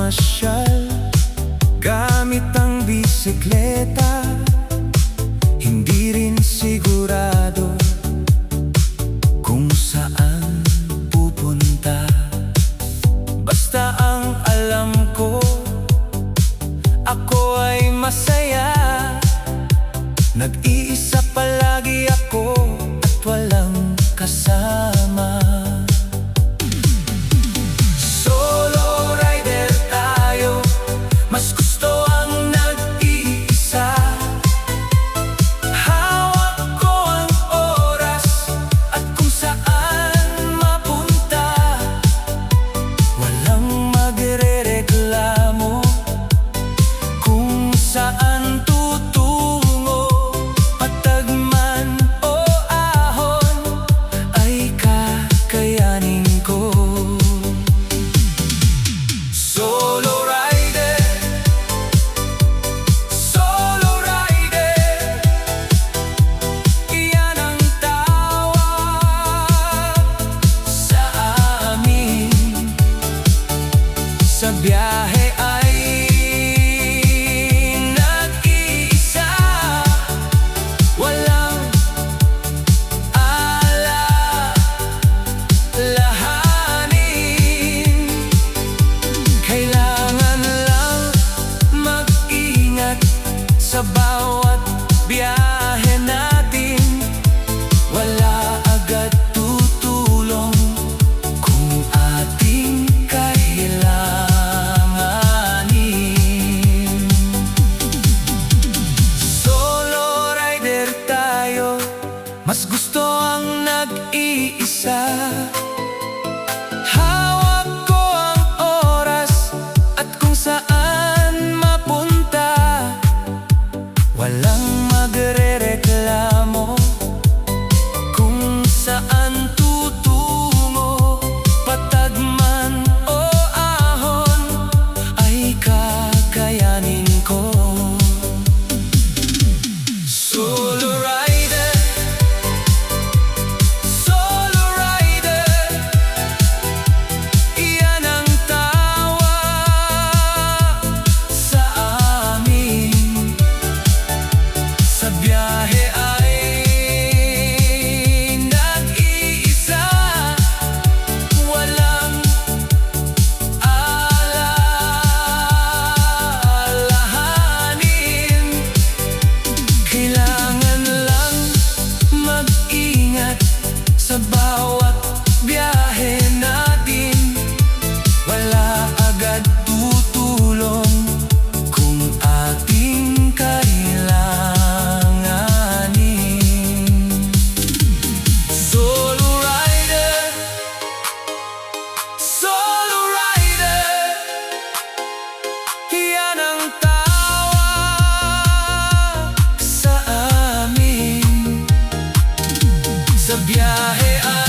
mamasyal gamit ang bisikleta. Hindi rin sigurado kung saan pupunta. Basta ang alam ko, ako ay masaya. Nag-iisa palagi ako at walang kasama. Solo rider tayo, mas gusto ang nag-iisa. Hawak ko ang oras at kung saan mapunta. Walang magrereklamo kung saan tutungo. Patag man o ahon ay kakayanin ko. Solo rider, solo rider, iyan ang tawag sa amin. Sa biyahe ay nag-iisa, walang alalahanin. Kailangan lang mag-ingat sa bawat biyahe natin. Wala agad tutulong kung ating kailanganin. Solo rider tayo, mas gusto ang nag-iisa. Hawak ko ang oras at kung saan mapunta. Walang magrereklamo kung saan tutungo. Patag man o ahon ay kakayanin ko. Solo rider, solo rider, iyan ang tawag sa amin. Sa biyahe ay nag-iisa, walang alalahanin. Kailangan lang mag-ingat sa bawat biyahe natin. Wala agad tutulong kung ating kailanganin. Solo rider, solo rider, iyan ang tawag sa amin. Sa biyahe ay